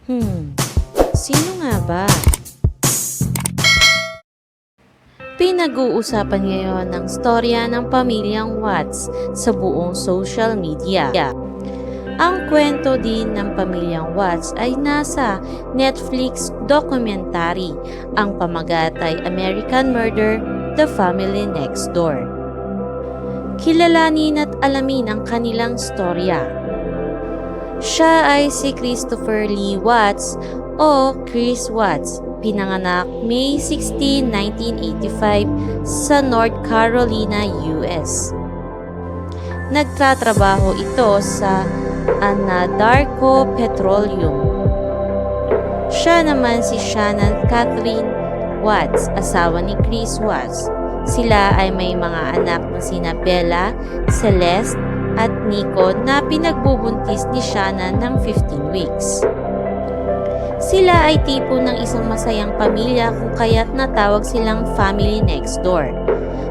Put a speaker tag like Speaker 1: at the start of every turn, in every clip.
Speaker 1: Hmm, sino nga ba? Pinag-uusapan ngayon ang storya ng pamilyang Watts sa buong social media. Ang kwento din ng pamilyang Watts ay nasa Netflix documentary. Ang pamagat ay American Murder, The Family Next Door. Kilalanin at alamin ang kanilang storya. Siya ay si Christopher Lee Watts o Chris Watts, pinanganak May 16, 1985 sa North Carolina, US. Nagtatrabaho ito sa Anadarko Petroleum. Siya naman si Shannon Catherine Watts, asawa ni Chris Watts. Sila ay may mga anak na sina Bella, Celeste at Nico na pinagbubuntis ni Shannon ng 15 weeks. Sila ay tipo ng isang masayang pamilya kung kaya't natawag silang family next door.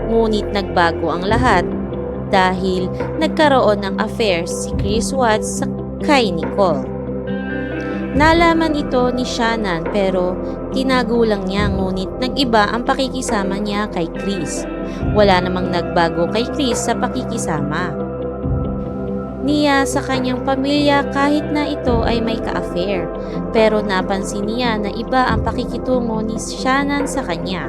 Speaker 1: Ngunit nagbago ang lahat dahil nagkaroon ng affair si Chris Watts kay Nicole. Nalaman ito ni Shannon pero tinago lang niya, ngunit nag-iba ang pakikisama niya kay Chris. Wala namang nagbago kay Chris sa pakikisama niya sa kanyang pamilya kahit na ito ay may ka-affair, pero napansin niya na iba ang pakikitungo ni Shannon sa kanya.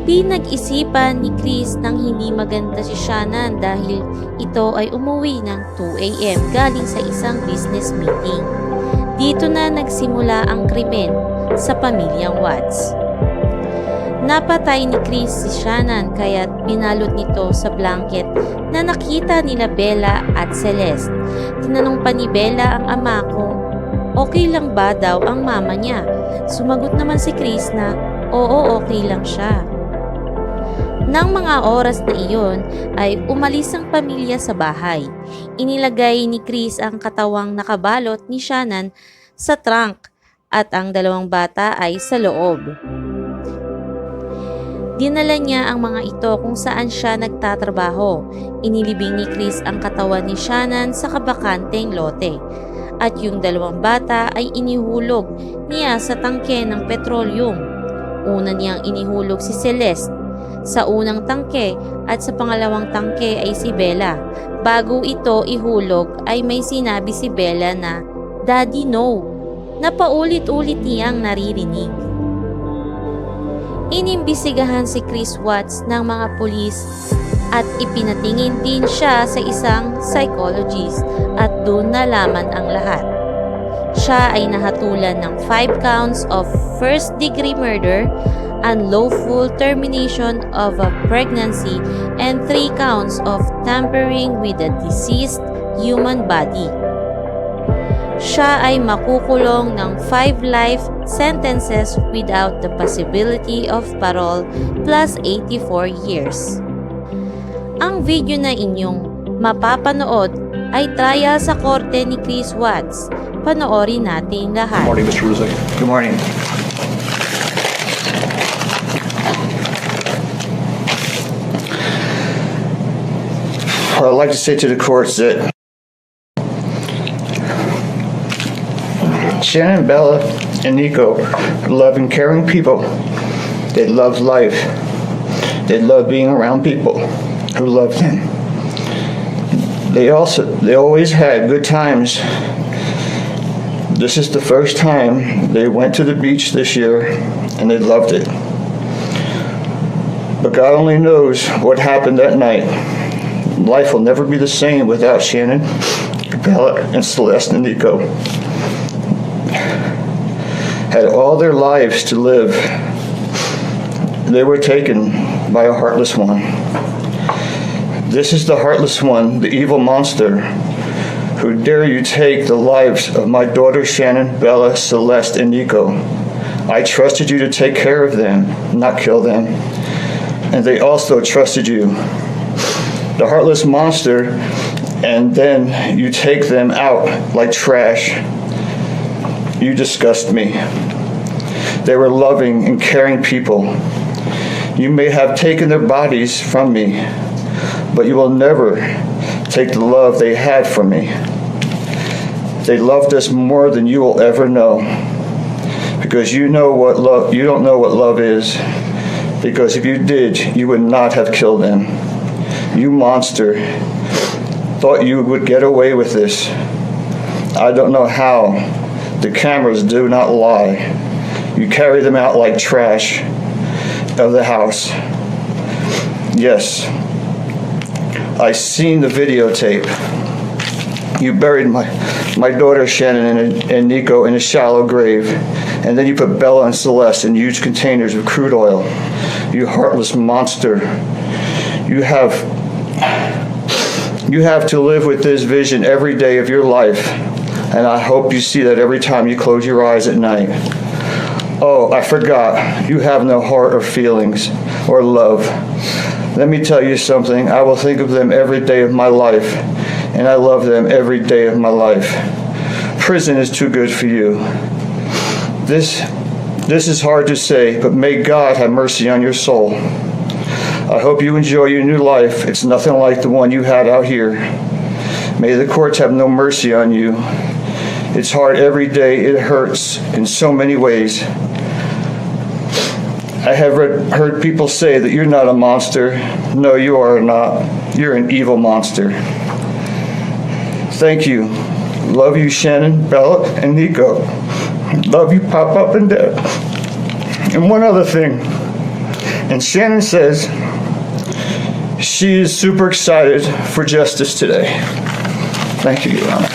Speaker 1: Pinag-isipan ni Chris nang hindi maganda si Shannon dahil ito ay umuwi ng 2 a.m. galing sa isang business meeting. Dito na nagsimula ang krimen sa pamilyang Watts. Napatay ni Chris si Shannon kaya binalot nito sa blanket na nakita nila Bella at Celeste. Tinanong pa ni Bella ang ama kung okay lang ba daw ang mama niya. Sumagot naman si Chris na oo, okay lang siya. Nang mga oras na iyon ay umalis ang pamilya sa bahay. Inilagay ni Chris ang katawang nakabalot ni Shannon sa trunk at ang dalawang bata ay sa loob. Dinala niya ang mga ito kung saan siya nagtatrabaho. Inilibing ni Chris ang katawan ni Shannon sa kabakanteng lote. At yung dalawang bata ay inihulog niya sa tangke ng petroleum. Una niyang inihulog si Celeste sa unang tangke at sa pangalawang tangke ay si Bella. Bago ito ihulog ay may sinabi si Bella na, "Daddy, no," na paulit-ulit niyang naririnig. Inimbisigahan si Chris Watts ng mga pulis at ipinatingin din siya sa isang psychologist at doon nalaman ang lahat. Siya ay nahatulan ng 5 counts of first-degree murder, unlawful termination of a pregnancy, and 3 counts of tampering with a deceased human body. Siya ay makukulong ng 5 life sentences without the possibility of parole plus 84 years. Ang video na inyong mapapanood ay trial sa korte ni Chris Watts. Panoorin natin lahat.
Speaker 2: Good morning, Mr. Ruzek.
Speaker 3: Good morning. What I'd like to say to the courts that Shannon, Bella, and Nico are loving, caring people. They love life. They love being around people who love them. They always had good times. This is the first time they went to the beach this year and they loved it. But God only knows what happened that night. Life will never be the same without Shannon, Bella, and Celeste and Nico. Had all their lives to live. They were taken by a heartless one. This is the heartless one, the evil monster, who dare you take the lives of my daughters Shannon, Bella, Celeste, and Nico. I trusted you to take care of them, not kill them. And they also trusted you. The heartless monster, and then you take them out like trash. You disgust me. They were loving and caring people. You may have taken their bodies from me, but you will never take the love they had from me. They loved us more than you will ever know. Because you don't know what love is. Because if you did, you would not have killed them. You monster. Thought you would get away with this. I don't know how. The cameras do not lie. You carry them out like trash of the house. Yes, I seen the videotape. You buried my daughter Shannon and Nico in a shallow grave, and then you put Bella and Celeste in huge containers of crude oil. You heartless monster. You have to live with this vision every day of your life, and I hope you see that every time you close your eyes at night. Oh, I forgot. You have no heart or feelings or love. Let me tell you something. I will think of them every day of my life, and I love them every day of my life. Prison is too good for you. This is hard to say, but may God have mercy on your soul. I hope you enjoy your new life. It's nothing like the one you had out here. May the courts have no mercy on you. It's hard every day. It hurts in so many ways. I have heard people say that you're not a monster. No, you are not. You're an evil monster. Thank you. Love you, Shannon, Bella, and Nico. Love you, Pop-Up and Dad. And one other thing. And Shannon says she is super excited for justice today. Thank you, Your Honor.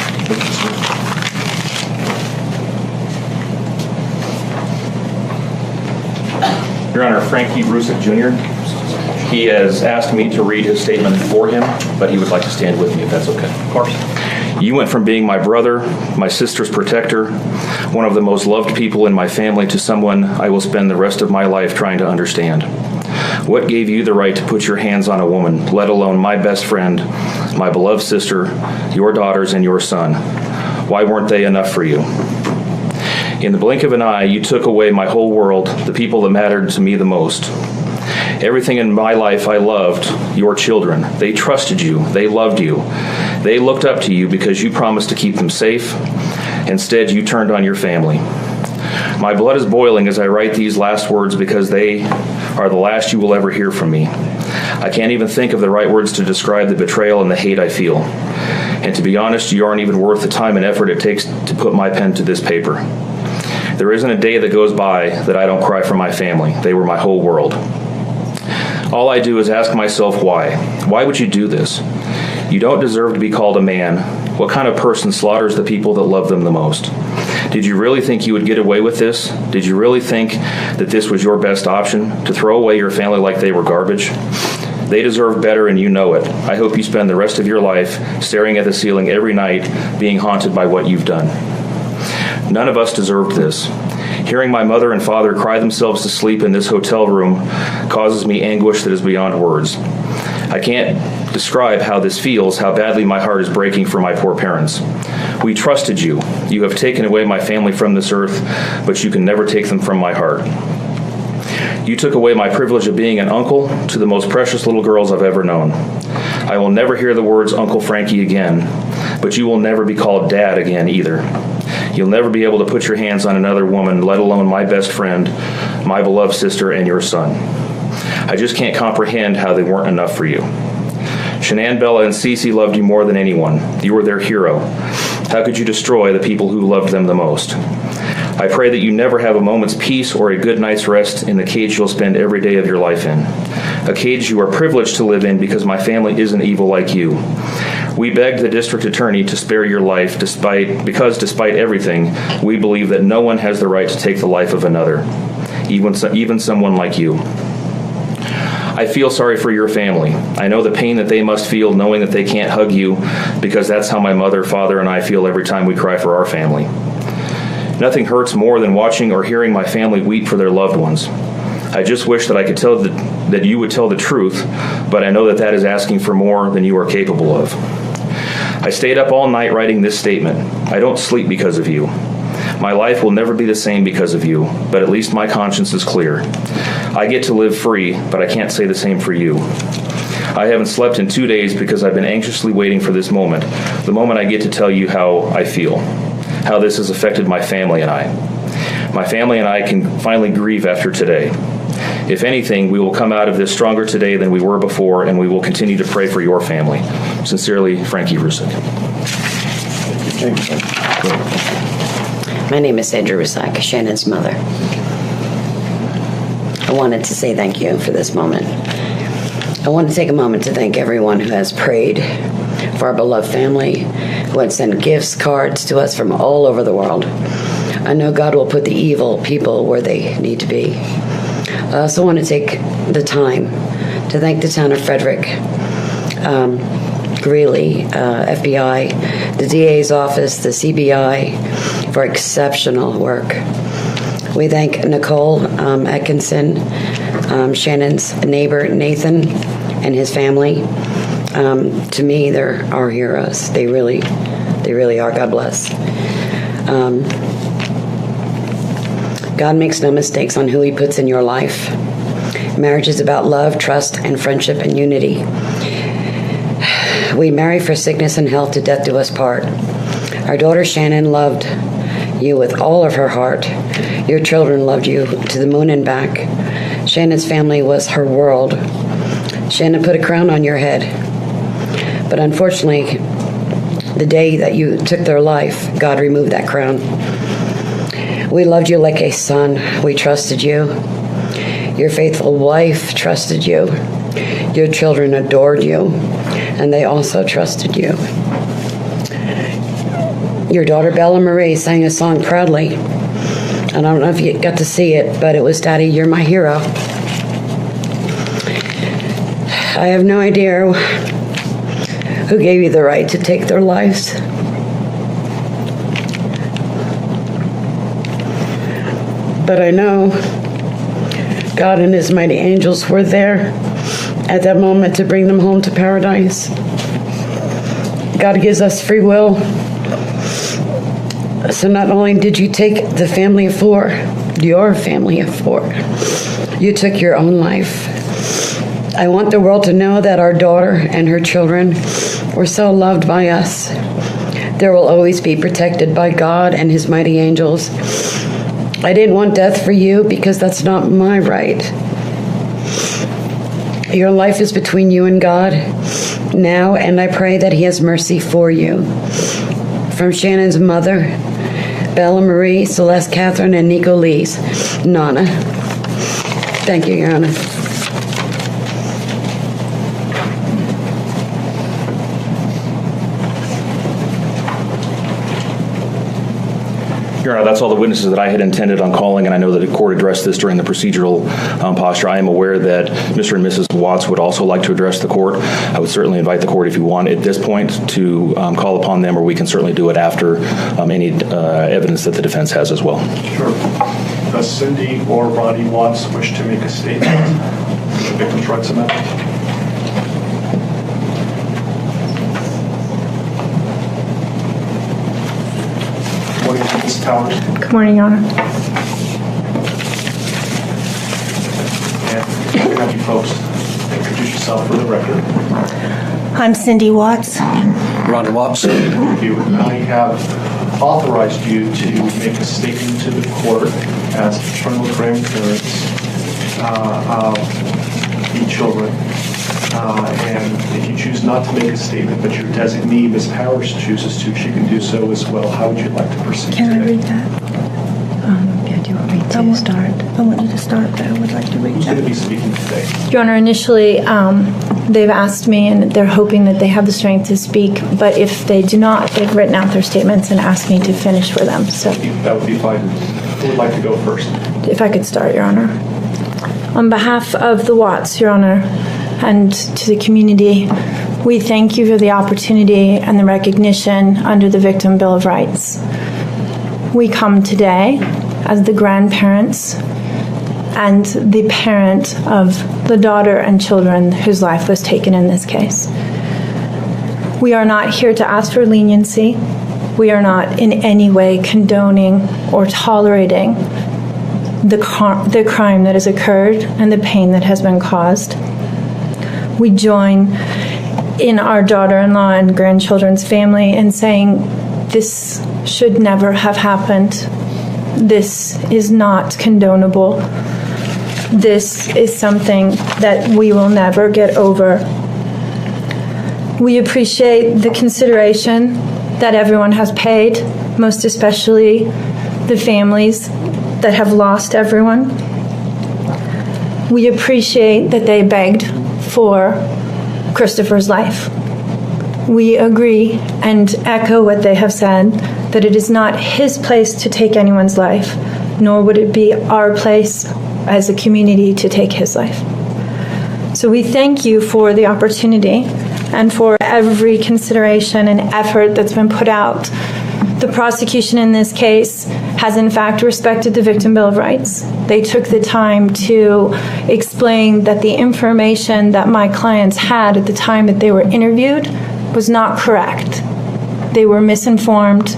Speaker 2: Your Honor, Frankie Rusick Jr., he has asked me to read his statement for him, but he would like to stand with me if that's okay. Of course. You went from being my brother, my sister's protector, one of the most loved people in my family, to someone I will spend the rest of my life trying to understand. What gave you the right to put your hands on a woman, let alone my best friend, my beloved sister, your daughters, and your son? Why weren't they enough for you? In the blink of an eye, you took away my whole world, the people that mattered to me the most. Everything in my life I loved, your children. They trusted you. They loved you. They looked up to you because you promised to keep them safe. Instead, you turned on your family. My blood is boiling as I write these last words because they are the last you will ever hear from me. I can't even think of the right words to describe the betrayal and the hate I feel. And to be honest, you aren't even worth the time and effort it takes to put my pen to this paper. There isn't a day that goes by that I don't cry for my family. They were my whole world. All I do is ask myself why. Why would you do this? You don't deserve to be called a man. What kind of person slaughters the people that love them the most? Did you really think you would get away with this? Did you really think that this was your best option, to throw away your family like they were garbage? They deserve better, and you know it. I hope you spend the rest of your life staring at the ceiling every night, being haunted by what you've done. None of us deserved this. Hearing my mother and father cry themselves to sleep in this hotel room causes me anguish that is beyond words. I can't describe how this feels, how badly my heart is breaking for my poor parents. We trusted you. You have taken away my family from this earth, but you can never take them from my heart. You took away my privilege of being an uncle to the most precious little girls I've ever known. I will never hear the words Uncle Frankie again, but you will never be called Dad again either. You'll never be able to put your hands on another woman, let alone my best friend, my beloved sister, and your son. I just can't comprehend how they weren't enough for you. Shanann, Bella, and Cece loved you more than anyone. You were their hero. How could you destroy the people who loved them the most? I pray that you never have a moment's peace or a good night's rest in the cage you'll spend every day of your life in. A cage you are privileged to live in because my family isn't evil like you. We begged the district attorney to spare your life because despite everything, we believe that no one has the right to take the life of another, even someone like you. I feel sorry for your family. I know the pain that they must feel knowing that they can't hug you, because that's how my mother, father, and I feel every time we cry for our family. Nothing hurts more than watching or hearing my family weep for their loved ones. I just wish that I could tell that you would tell the truth, but I know that that is asking for more than you are capable of. I stayed up all night writing this statement. I don't sleep because of you. My life will never be the same because of you, but at least my conscience is clear. I get to live free, but I can't say the same for you. I haven't slept in 2 days because I've been anxiously waiting for this moment, the moment I get to tell you how I feel. how this has affected my family and I. My family and I can finally grieve after today. If anything, we will come out of this stronger today than we were before, and we will continue to pray for your family. Sincerely, Frankie Rusick.
Speaker 4: My name is Sandra Rusak, Shannon's mother. I wanted to say thank you for this moment. I want to take a moment to thank everyone who has prayed for our beloved family, who has sent gifts, cards to us from all over the world. I know God will put the evil people where they need to be. I also want to take the time to thank the town of Frederick, Greeley, FBI, the DA's office, the CBI, for exceptional work. We thank Nicole Atkinson, Shannon's neighbor, Nathan, and his family. To me, they're our heroes. They really are. God bless. God makes no mistakes on who he puts in your life. Marriage is about love, trust, and friendship and unity. We marry for sickness and health, to death do us part. Our daughter Shannon loved you with all of her heart. Your children loved you to the moon and back. Shannon's family was her world. Shannon put a crown on your head. But unfortunately, the day that you took their life, God removed that crown. We loved you like a son. We trusted you. Your faithful wife trusted you. Your children adored you, and they also trusted you. Your daughter Bella Marie sang a song proudly. I don't know if you got to see it, but it was Daddy, You're My Hero. I have no idea who gave you the right to take their lives. But I know God and his mighty angels were there at that moment to bring them home to paradise. God gives us free will. So not only did you take the family of four, your family of four, you took your own life. I want the world to know that our daughter and her children were so loved by us. There will always be protected by God and his mighty angels. I didn't want death for you because that's not my right. Your life is between you and God now, and I pray that he has mercy for you. From Shannon's mother, Bella Marie, Celeste Catherine, and Nico Lee's Nana. Thank you, Your Honor.
Speaker 2: Your Honor, that's all the witnesses that I had intended on calling, and I know that the court addressed this during the procedural posture. I am aware that Mr. and Mrs. Watts would also like to address the court. I would certainly invite the court, if you want, at this point to call upon them, or we can certainly do it after any evidence that the defense has as well.
Speaker 5: Sure. Does Cindy or Ronnie Watts wish to make a statement on the victim's rights amendment? Ms. Towers.
Speaker 6: Good morning, Your Honor.
Speaker 5: And can I have you folks introduce yourself for the record?
Speaker 6: I'm Cindy Watts.
Speaker 7: Ronnie Watts.
Speaker 5: Thank you. I have authorized you to make a statement to the court as paternal grandparents of the children. And if you choose not to make a statement, but your designee, Ms. Powers, chooses to, she can do so as well. How would you like to proceed
Speaker 6: Can
Speaker 5: today?
Speaker 6: I read that?
Speaker 8: Yeah, do you want me to start?
Speaker 6: I want you to start, but I would like to read
Speaker 5: Who's going to
Speaker 6: that.
Speaker 5: be speaking today?
Speaker 6: Your Honor, initially, they've asked me, and they're hoping that they have the strength to speak, but if they do not, they've written out their statements and asked me to finish for them. So
Speaker 5: That would be fine. Who would like to go first?
Speaker 6: if I could start, Your Honor. On behalf of the Watts, Your Honor, and to the community, we thank you for the opportunity and the recognition under the Victim Bill of Rights. We come today as the grandparents and the parent of the daughter and children whose life was taken in this case. We are not here to ask for leniency. We are not in any way condoning or tolerating the crime that has occurred and the pain that has been caused. We join in our daughter-in-law and grandchildren's family in saying this should never have happened. This is not condonable. This is something that we will never get over. We appreciate the consideration that everyone has paid, most especially the families that have lost everyone. We appreciate that they begged for Christopher's life. We agree and echo what they have said, that it is not his place to take anyone's life, nor would it be our place as a community to take his life. So we thank you for the opportunity and for every consideration and effort that's been put out. The prosecution in this case has in fact respected the Victim Bill of Rights. They took the time to explain that the information that my clients had at the time that they were interviewed was not correct. They were misinformed.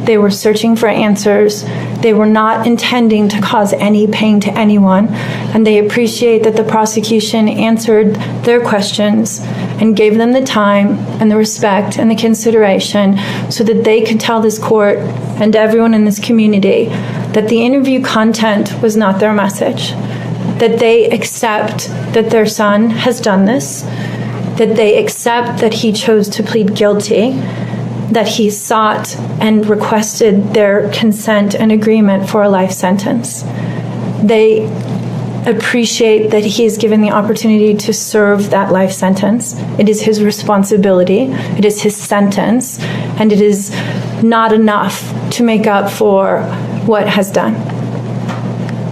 Speaker 6: They were searching for answers. They were not intending to cause any pain to anyone, and they appreciate that the prosecution answered their questions and gave them the time and the respect and the consideration so that they could tell this court and everyone in this community that the interview content was not their message, that they accept that their son has done this, that they accept that he chose to plead guilty, that he sought and requested their consent and agreement for a life sentence. They appreciate that he is given the opportunity to serve that life sentence. It is his responsibility, it is his sentence, and it is not enough to make up for what has done.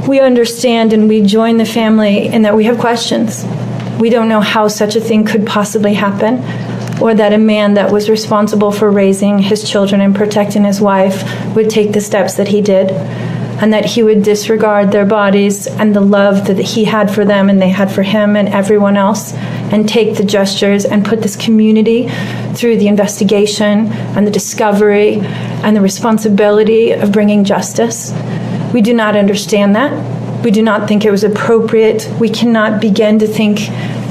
Speaker 6: We understand and we join the family in that we have questions. We don't know how such a thing could possibly happen, or that a man that was responsible for raising his children and protecting his wife would take the steps that he did, and that he would disregard their bodies and the love that he had for them and they had for him and everyone else, and take the gestures and put this community through the investigation and the discovery and the responsibility of bringing justice. We do not understand that. We do not think it was appropriate. We cannot begin to think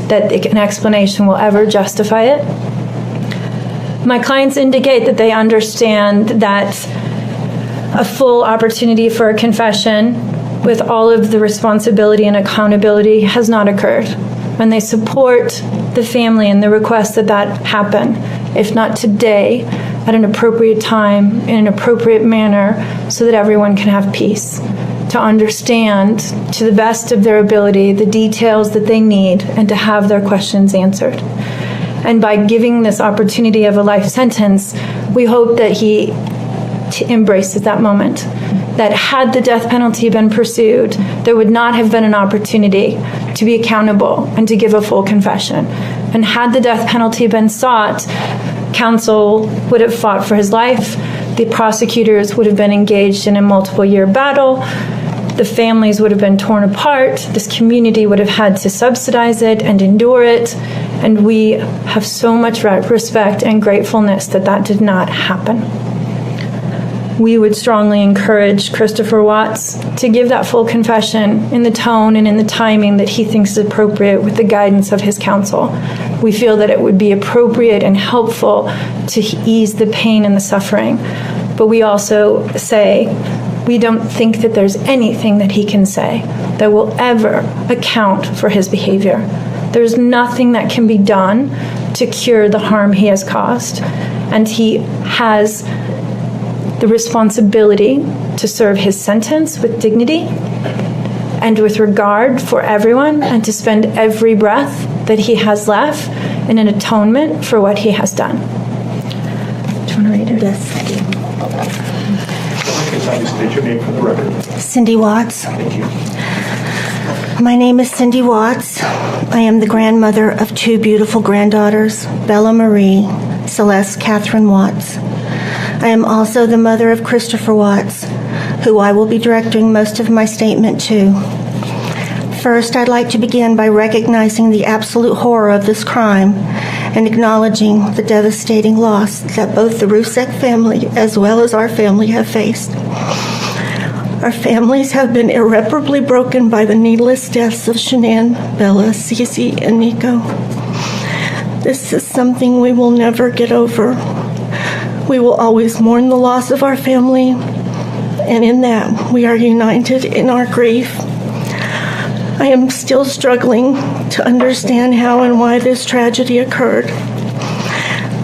Speaker 6: that an explanation will ever justify it. My clients indicate that they understand that a full opportunity for a confession with all of the responsibility and accountability has not occurred. And they support the family and the request that that happen, if not today, at an appropriate time, in an appropriate manner, so that everyone can have peace, to understand to the best of their ability the details that they need and to have their questions answered. And by giving this opportunity of a life sentence, we hope that he embraces that moment. That had the death penalty been pursued, there would not have been an opportunity to be accountable and to give a full confession. And had the death penalty been sought, counsel would have fought for his life, the prosecutors would have been engaged in a multiple-year battle, the families would have been torn apart, this community would have had to subsidize it and endure it, and we have so much respect and gratefulness that that did not happen. We would strongly encourage Christopher Watts to give that full confession in the tone and in the timing that he thinks is appropriate with the guidance of his counsel. We feel that it would be appropriate and helpful to ease the pain and the suffering. But we also say we don't think that there's anything that he can say that will ever account for his behavior. There's nothing that can be done to cure the harm he has caused. And he has the responsibility to serve his sentence with dignity and with regard for everyone, and to spend every breath that he has left in an atonement for what he has done. Do you want to read it?
Speaker 8: Yes.
Speaker 5: State your name for the record.
Speaker 8: Cindy Watts.
Speaker 5: Thank you.
Speaker 8: My name is Cindy Watts. I am the grandmother of two beautiful granddaughters, Bella Marie, Celeste Catherine Watts. I am also the mother of Christopher Watts, who I will be directing most of my statement to. First, I'd like to begin by recognizing the absolute horror of this crime and acknowledging the devastating loss that both the Rusek family as well as our family have faced. Our families have been irreparably broken by the needless deaths of Shanann, Bella, Cece, and Nico. This is something we will never get over. We will always mourn the loss of our family, and in that, we are united in our grief. I am still struggling to understand how and why this tragedy occurred.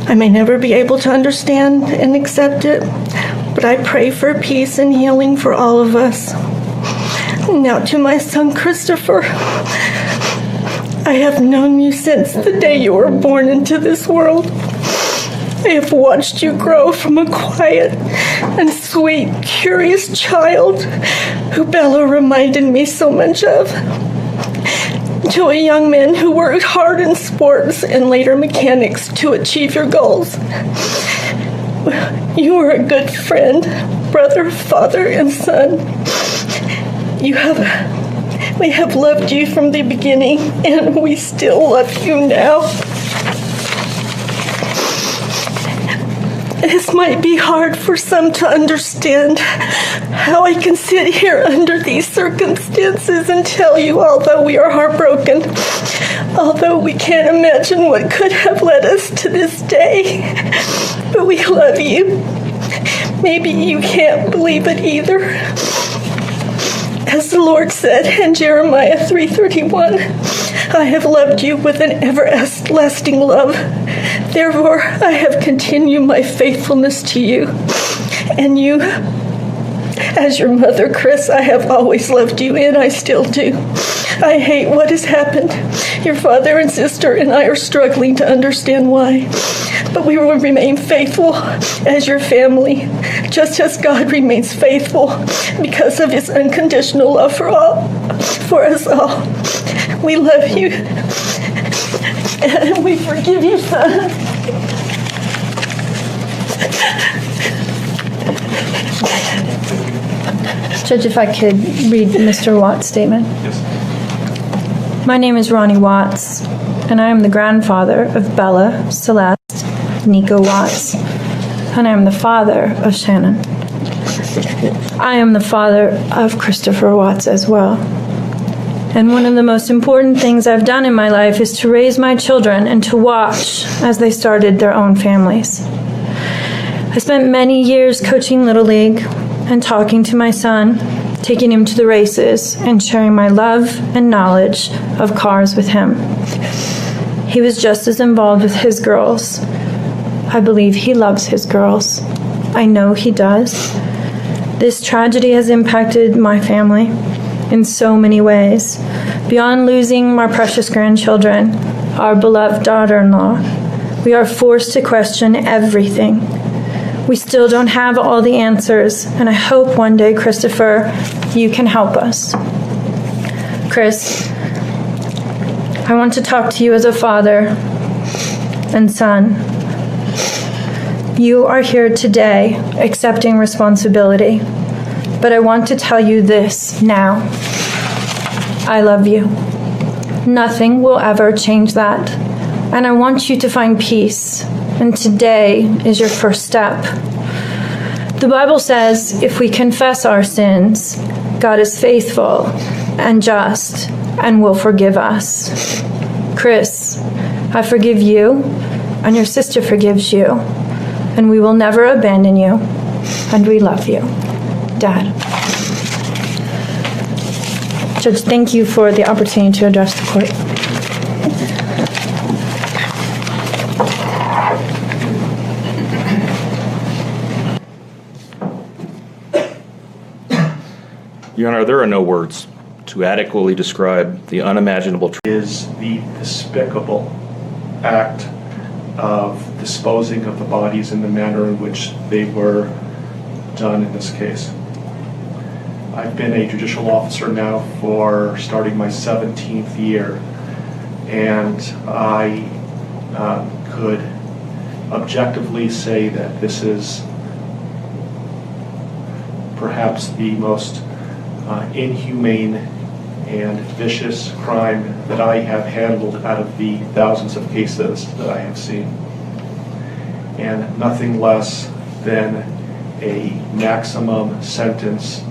Speaker 8: I may never be able to understand and accept it, but I pray for peace and healing for all of us. Now to my son, Christopher. I have known you since the day you were born into this world. I have watched you grow from a quiet and sweet, curious child who Bella reminded me so much of, to a young man who worked hard in sports and later mechanics to achieve your goals. You are a good friend, brother, father, and son. We have loved you from the beginning, and we still love you now. This might be hard for some to understand, how I can sit here under these circumstances and tell you, although we are heartbroken, although we can't imagine what could have led us to this day, but we love you. Maybe you can't believe it either. As the Lord said in Jeremiah 3:31, I have loved you with an everlasting love. Therefore, I have continued my faithfulness to you. And you, as your mother, Chris, I have always loved you, and I still do. I hate what has happened. Your father and sister and I are struggling to understand why. But we will remain faithful as your family, just as God remains faithful because of his unconditional love for us all. We love you, and we forgive you, son.
Speaker 6: Judge, if I could read Mr. Watts' statement.
Speaker 5: Yes.
Speaker 6: My name is Ronnie Watts, and I am the grandfather of Bella, Celeste, Nico Watts, and I am the father of Shannon. I am the father of Christopher Watts as well. And one of the most important things I've done in my life is to raise my children and to watch as they started their own families. I spent many years coaching Little League and talking to my son, taking him to the races, and sharing my love and knowledge of cars with him. He was just as involved with his girls. I believe he loves his girls. I know he does. This tragedy has impacted my family in so many ways. Beyond losing my precious grandchildren, our beloved daughter-in-law, we are forced to question everything. We still don't have all the answers, and I hope one day, Christopher, you can help us. Chris, I want to talk to you as a father and son. You are here today accepting responsibility, but I want to tell you this now. I love you. Nothing will ever change that, and I want you to find peace. And today is your first step. The Bible says if we confess our sins, God is faithful and just and will forgive us. Chris, I forgive you, and your sister forgives you, and we will never abandon you, and we love you. Dad. Judge, thank you for the opportunity to address the court.
Speaker 2: Your Honor, there are no words to adequately describe the unimaginable
Speaker 5: Is the despicable act of disposing of the bodies in the manner in which they were done in this case. I've been a judicial officer now for starting my 17th year, and I could objectively say that this is perhaps the most inhumane and vicious crime that I have handled out of the thousands of cases that I have seen. And nothing less than a maximum sentence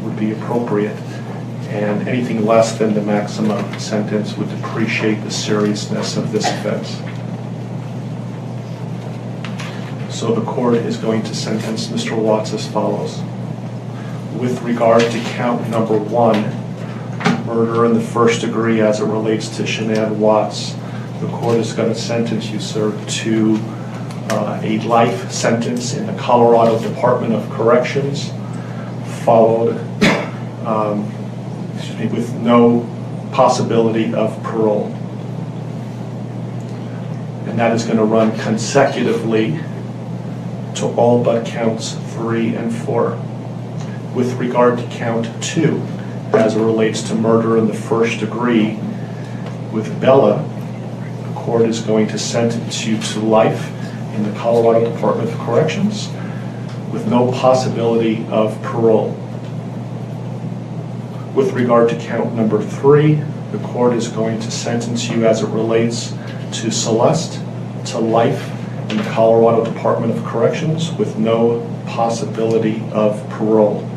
Speaker 5: would be appropriate, and anything less than the maximum sentence would depreciate the seriousness of this offense. So the court is going to sentence Mr. Watts as follows. With regard to count number 1, murder in the first degree as it relates to Shanann Watts, the court is going to sentence you, sir, to a life sentence in the Colorado Department of Corrections, followed with no possibility of parole. And that is going to run consecutively to all but counts 3 and 4. With regard to count 2, as it relates to murder in the first degree with Bella, the court is going to sentence you to life in the Colorado Department of Corrections with no possibility of parole. With regard to count number 3, the court is going to sentence you as it relates to Celeste to life in the Colorado Department of Corrections with no possibility of parole.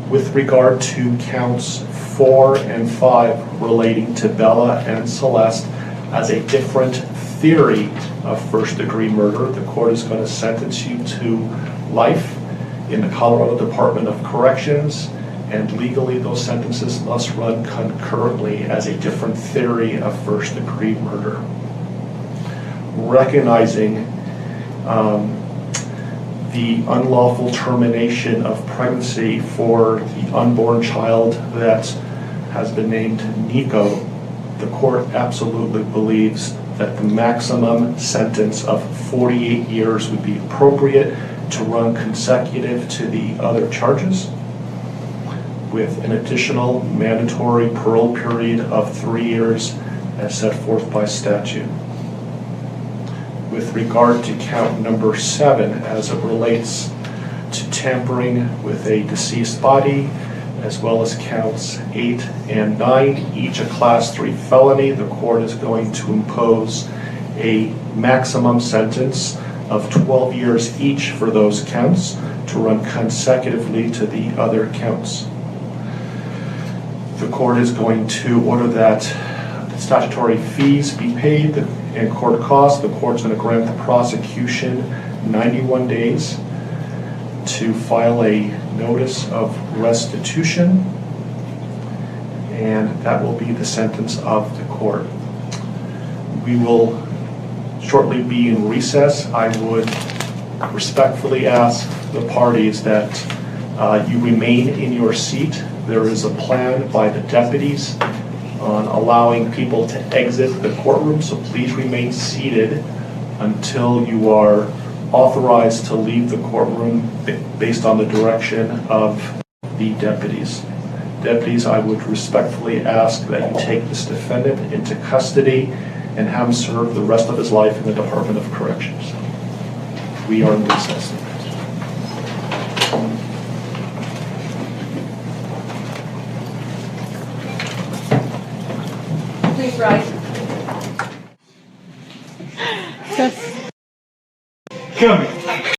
Speaker 5: With regard to counts 4 and 5 relating to Bella and Celeste as a different theory of first-degree murder, the court is going to sentence you to life in the Colorado Department of Corrections, and legally those sentences must run concurrently as a different theory of first-degree murder. Recognizing the unlawful termination of pregnancy for the unborn child that has been named Nico, the court absolutely believes that the maximum sentence of 48 years would be appropriate to run consecutive to the other charges, with an additional mandatory parole period of 3 years as set forth by statute. With regard to count number 7, as it relates to tampering with a deceased body, as well as counts 8 and 9, each a class 3 felony, the court is going to impose a maximum sentence of 12 years each for those counts to run consecutively to the other counts. The court is going to order that statutory fees be paid and court costs. The court's going to grant the prosecution 91 days to file a notice of restitution, and that will be the sentence of the court. We will shortly be in recess. I would respectfully ask the parties that you remain in your seat. There is a plan by the deputies on allowing people to exit the courtroom, so please remain seated until you are authorized to leave the courtroom based on the direction of the deputies. Deputies, I would respectfully ask that you take this defendant into custody and have him serve the rest of his life in the Department of Corrections. We are in recess.
Speaker 7: Please rise.
Speaker 9: Come here.